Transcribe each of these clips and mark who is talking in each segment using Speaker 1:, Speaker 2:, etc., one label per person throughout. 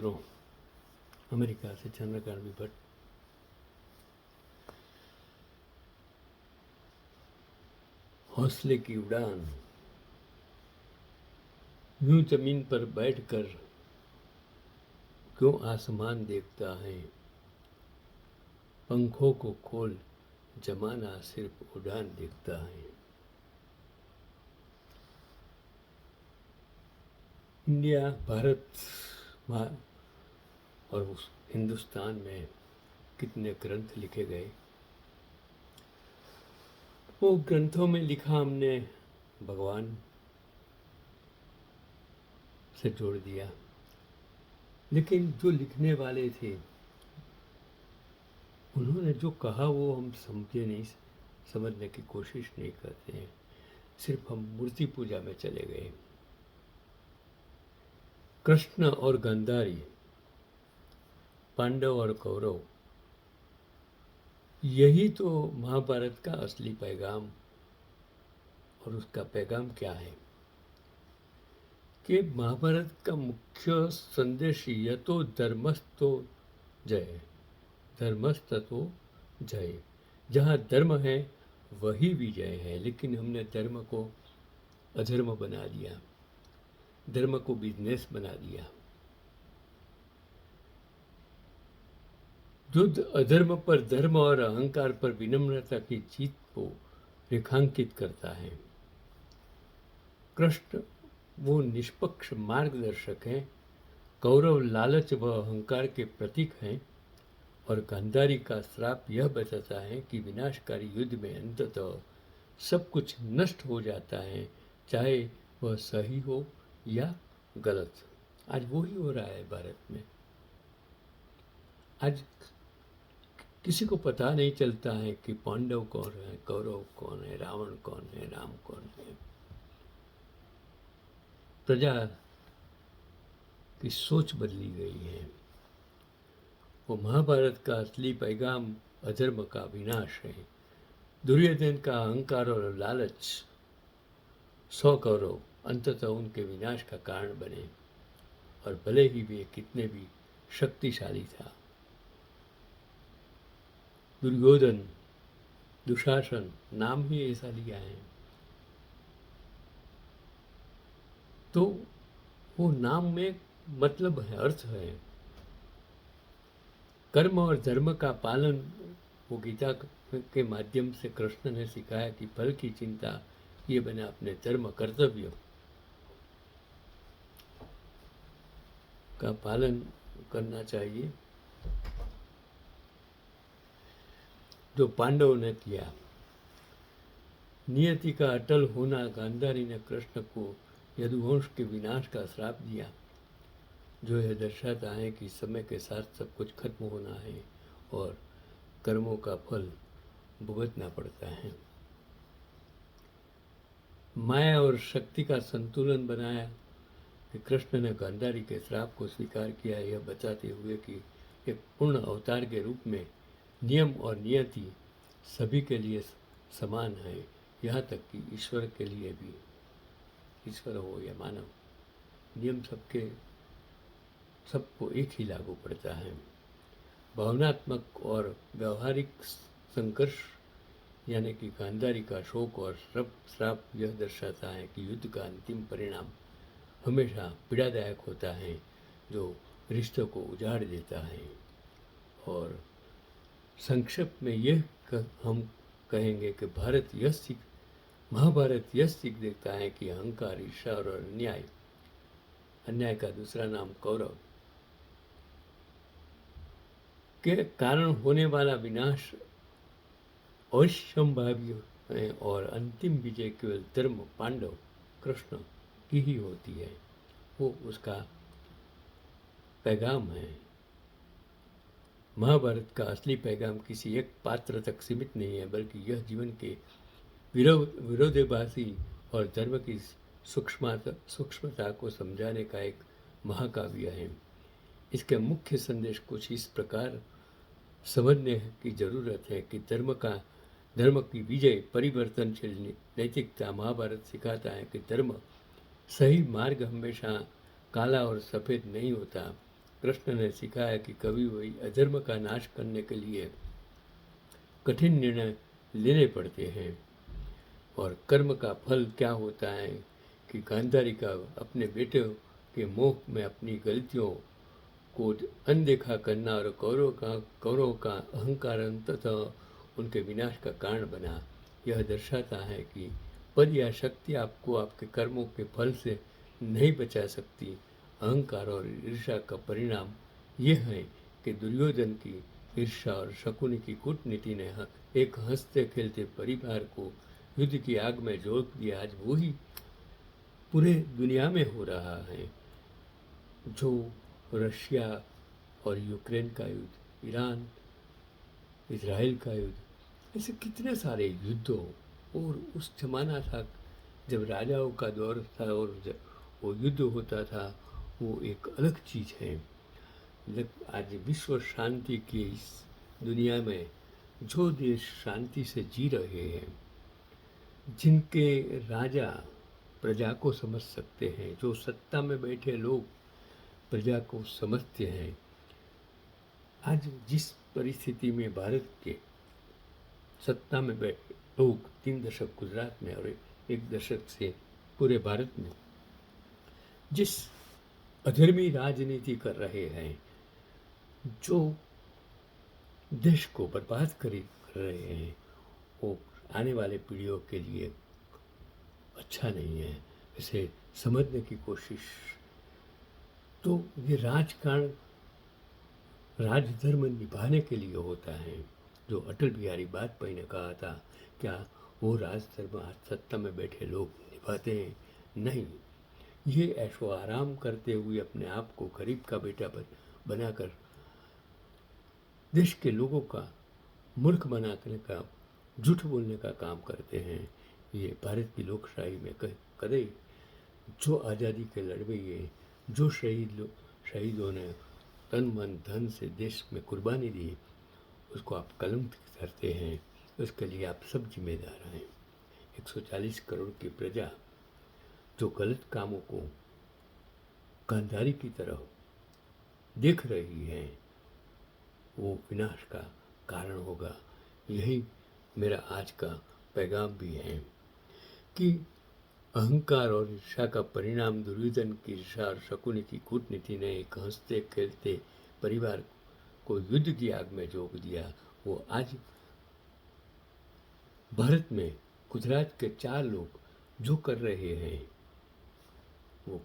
Speaker 1: मित्रों, अमेरिका से चंद्रकांत भट्ट। हौसले की उड़ान। यूं जमीन पर बैठकर क्यों आसमान देखता है, पंखों को खोल जमाना सिर्फ उड़ान देखता है। इंडिया, भारत और उस हिंदुस्तान में कितने ग्रंथ लिखे गए। वो ग्रंथों में लिखा हमने भगवान से जोड़ दिया, लेकिन जो लिखने वाले थे उन्होंने जो कहा वो हम समझने की कोशिश नहीं करते हैं। सिर्फ हम मूर्ति पूजा में चले गए। कृष्ण और गांधारी, पांडव और कौरव, यही तो महाभारत का असली पैगाम। और उसका पैगाम क्या है कि महाभारत का मुख्य संदेश यह तो धर्मस्थो जय, धर्मस्ततो जय। जहाँ धर्म है वही विजय है, लेकिन हमने धर्म को अधर्म बना दिया, धर्म को बिजनेस बना दिया। युद्ध अधर्म पर धर्म और अहंकार पर विनम्रता की जीत को रेखांकित करता है। कृष्ण वो निष्पक्ष मार्गदर्शक हैं, कौरव लालच व अहंकार के प्रतीक हैं, और गांधारी का श्राप यह बताता है कि विनाशकारी युद्ध में अंततः सब कुछ नष्ट हो जाता है, चाहे वह सही हो या गलत। आज वो ही हो रहा है भारत में। आज किसी को पता नहीं चलता है कि पांडव कौन है, कौरव कौन है, रावण कौन है, राम कौन है। प्रजा की सोच बदली गई है। वो महाभारत का असली पैगाम अधर्म का विनाश है। दुर्योधन का अहंकार और लालच 100 कौरव अंततः उनके विनाश का कारण बने, और भले ही वे कितने भी शक्तिशाली था। दुर्योधन, दुशासन, नाम ही ऐसा लिया है, तो वो नाम में मतलब है, अर्थ है। कर्म और धर्म का पालन वो गीता के माध्यम से कृष्ण ने सिखाया कि फल की चिंता किए बिना अपने धर्म कर्तव्य का पालन करना चाहिए, जो पांडवों ने किया। नियति का अटल होना। गांधारी ने कृष्ण को यदुवंश के विनाश का श्राप दिया, जो यह दर्शाता है कि समय के साथ सब कुछ खत्म होना है और कर्मों का फल भुगतना पड़ता है। माया और शक्ति का संतुलन बनाया कि कृष्ण ने गांधारी के श्राप को स्वीकार किया, यह बताते हुए कि एक पूर्ण अवतार के रूप में नियम और नियति सभी के लिए समान है, यहाँ तक कि ईश्वर के लिए भी। ईश्वर हो या मानव, नियम सबको एक ही लागू पड़ता है। भावनात्मक और व्यवहारिक संघर्ष यानी कि गांधारी का शोक और श्राप यह दर्शाता है कि युद्ध का अंतिम परिणाम हमेशा पीड़ादायक होता है, जो रिश्तों को उजाड़ देता है। और संक्षेप में हम कहेंगे कि महाभारत यह सीख देता है कि अहंकार, ईर्ष्या और अन्याय का दूसरा नाम कौरव के कारण होने वाला विनाश अवश्यंभावी है, और अंतिम विजय केवल धर्म, पांडव, कृष्ण की ही होती है। वो उसका पैगाम है। महाभारत का असली पैगाम किसी एक पात्र तक सीमित नहीं है, बल्कि यह जीवन के विरोधाभासी और धर्म की सूक्ष्मता को समझाने का एक महाकाव्य है। इसके मुख्य संदेश कुछ इस प्रकार समझने की जरूरत है कि धर्म की विजय परिवर्तनशील नैतिकता। महाभारत सिखाता है कि धर्म सही मार्ग हमेशा काला और सफ़ेद नहीं होता, कृष्ण ने सिखाया कि कभी वही अधर्म का नाश करने के लिए कठिन निर्णय लेने पड़ते हैं। और कर्म का फल क्या होता है कि गांधारी का अपने बेटे के मोह में अपनी गलतियों को अनदेखा करना और कौरव का अहंकार अंततः उनके विनाश का कारण बना। यह दर्शाता है कि पद या शक्ति आपको आपके कर्मों के फल से नहीं बचा सकती। अहंकार और ईर्ष्या का परिणाम यह है कि दुर्योधन की ईर्ष्या और शकुनी की कूटनीति ने एक हंसते खेलते परिवार को युद्ध की आग में झोंक दिया। आज वही पूरे दुनिया में हो रहा है, जो रशिया और यूक्रेन का युद्ध, ईरान इजराइल का युद्ध, ऐसे कितने सारे युद्धों। और उस जमाना था जब राजाओं का दौर था और जब वो युद्ध होता था, वो एक अलग चीज़ है। आज विश्व शांति की इस दुनिया में जो देश शांति से जी रहे हैं, जिनके राजा प्रजा को समझ सकते हैं, जो सत्ता में बैठे लोग प्रजा को समझते हैं, आज जिस परिस्थिति में भारत के सत्ता में बैठे लोग 3 दशक गुजरात में और 1 दशक से पूरे भारत में जिस अधर्मी राजनीति कर रहे हैं, जो देश को बर्बाद कर रहे हैं, वो आने वाले पीढ़ियों के लिए अच्छा नहीं है। इसे समझने की कोशिश। तो ये राजकारण राजधर्म निभाने के लिए होता है, जो अटल बिहारी वाजपेयी ने कहा था। क्या वो राजधर्म आज सत्ता में बैठे लोग निभाते हैं? नहीं। ये ऐशो आराम करते हुए अपने आप को गरीब का बेटा बनाकर देश के लोगों का मूर्ख बनाने का, झूठ बोलने का काम करते हैं। ये भारत की लोकशाही में कदे जो आज़ादी के लड़वैये, जो शहीदों ने तन मन धन से देश में कुर्बानी दी, उसको आप कलंक करते हैं। उसके लिए आप सब जिम्मेदार हैं। 140 करोड़ की प्रजा जो गलत कामों को गांधारी की तरह देख रही है, वो विनाश का कारण होगा। यही मेरा आज का पैगाम भी है कि अहंकार और ईर्ष्या का परिणाम दुर्योधन की ईर्ष्या और शकुनी की कूटनीति ने एक हंसते खेलते परिवार को युद्ध की आग में झोंक दिया। वो आज भारत में गुजरात के 4 लोग जो कर रहे हैं, वो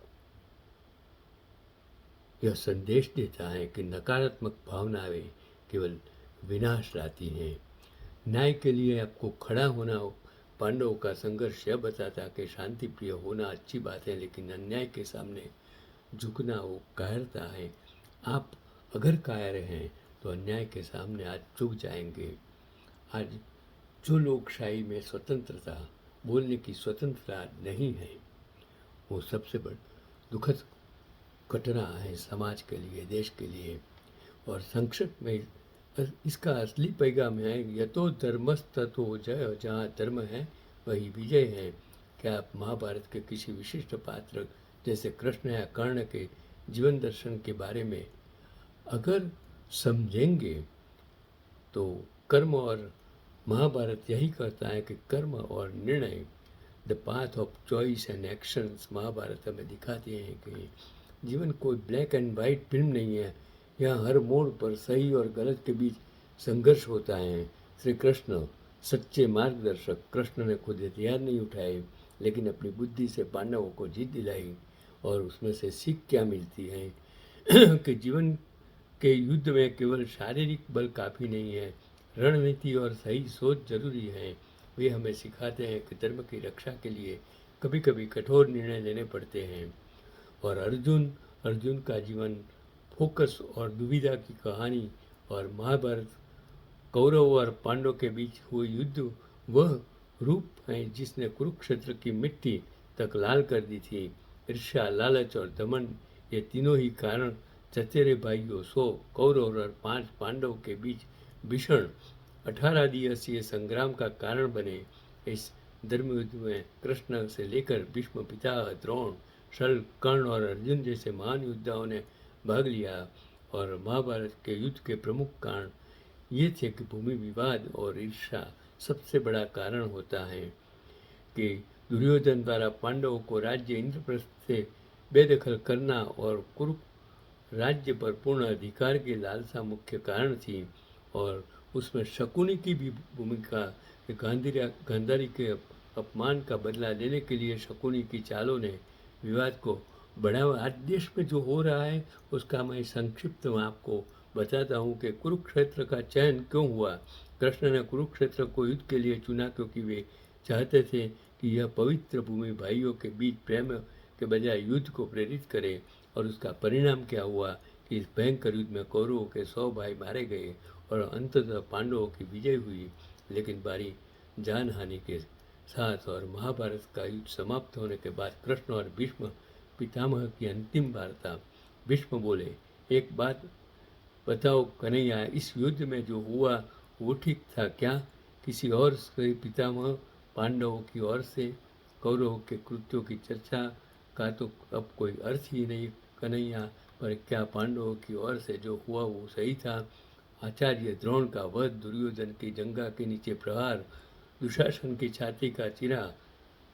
Speaker 1: यह संदेश देता है कि नकारात्मक भावनाएं केवल विनाश लाती हैं। न्याय के लिए आपको खड़ा होना हो। पांडवों का संघर्ष यह बताता कि शांति प्रिय होना अच्छी बात है, लेकिन अन्याय के सामने झुकना वो कायरता है। आप अगर कायर हैं तो अन्याय के सामने आज झुक जाएंगे। आज जो लोकशाही में स्वतंत्रता, बोलने की स्वतंत्रता नहीं है, वो सबसे बड़ा दुखद घटना है समाज के लिए, देश के लिए। और संक्षिप्त में इसका असली पैगाम है, यतो धर्मस्ततो जय, जहाँ धर्म है वही विजय है। क्या आप महाभारत के किसी विशिष्ट पात्र जैसे कृष्ण या कर्ण के जीवन दर्शन के बारे में अगर समझेंगे तो कर्म और महाभारत यही कहता है कि कर्म और निर्णय, the path of choice and actions, Mahabharata हमें दिखाते हैं कि जीवन कोई ब्लैक एंड वाइट फिल्म नहीं है। यहाँ हर मोड़ पर सही और गलत के बीच संघर्ष होता है। श्री कृष्ण सच्चे मार्गदर्शक। कृष्ण ने खुद हथियार नहीं उठाए, लेकिन अपनी बुद्धि से पांडवों को जीत दिलाई। और उसमें से सीख क्या मिलती है कि जीवन के युद्ध में केवल शारीरिक बल काफ़ी नहीं है, रणनीति और सही सोच जरूरी है। वे हमें सिखाते हैं कि धर्म की रक्षा के लिए कभी कभी कठोर निर्णय लेने पड़ते हैं। और अर्जुन का जीवन फोकस और दुविधा की कहानी, और महाभारत कौरव और पांडव के बीच हुए युद्ध वह रूप है जिसने कुरुक्षेत्र की मिट्टी तक लाल कर दी थी। ईर्ष्या, लालच और दमन, ये तीनों ही कारण चचेरे भाइयों 100 कौरव और 5 पांडव के बीच भीषण 18 दिवसीय संग्राम का कारण बने। इस धर्म युद्ध में कृष्ण से लेकर भीष्म पितामह, द्रोण, शल्य, कर्ण और अर्जुन जैसे महान योद्धाओं ने भाग लिया। और महाभारत के युद्ध के प्रमुख कारण ये थे कि भूमि विवाद और ईर्ष्या सबसे बड़ा कारण होता है कि दुर्योधन द्वारा पांडवों को राज्य इंद्रप्रस्थ से बेदखल करना और कुरु राज्य पर पूर्ण अधिकार की लालसा मुख्य कारण थी। और उसमें शकुनी की भी भूमिका, गांधारी के अपमान का बदला लेने के लिए शकुनी की चालों ने विवाद को बढ़ावा। आज देश में जो हो रहा है उसका मैं संक्षिप्त में आपको बताता हूँ कि कुरुक्षेत्र का चयन क्यों हुआ। कृष्ण ने कुरुक्षेत्र को युद्ध के लिए चुना क्योंकि वे चाहते थे कि यह पवित्र भूमि भाइयों के बीच प्रेम के बजाय युद्ध को प्रेरित करे। और उसका परिणाम क्या हुआ कि इस भयंकर युद्ध में कौरवों के 100 भाई मारे गए और अंततः पांडवों की विजय हुई। लेकिन भारी जानहानि के साथ और महाभारत का युद्ध समाप्त होने के बाद कृष्ण और भीष्म पितामह की अंतिम वार्ता। भीष्म बोले, एक बात बताओ कन्हैया, इस युद्ध में जो हुआ वो ठीक था क्या? किसी और से पितामह पांडवों की ओर से कौरवों के कृत्यों की चर्चा का तो अब कोई अर्थ ही नहीं कन्हैया। पर क्या पांडवों की ओर से जो हुआ वो सही था? आचार्य द्रोण का वध, दुर्योधन की जंगा के नीचे प्रहार, दुशासन की छाती का चिरा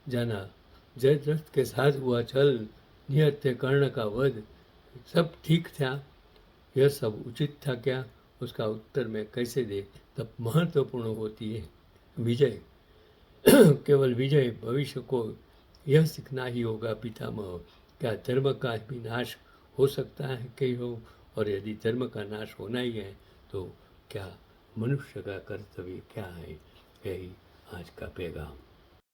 Speaker 1: जाना, जयद्रथ के साथ हुआ छल, निहत्थे कर्ण का वध, सब ठीक था? यह सब उचित था क्या? उसका उत्तर मैं कैसे दे? तब महत्वपूर्ण होती है विजय। केवल विजय। भविष्य को यह सीखना ही होगा पितामह, क्या धर्म का भी नाश हो सकता है कि हो? और यदि धर्म का नाश होना ही है तो क्या मनुष्य का कर्तव्य क्या है? यही आज का पैगाम।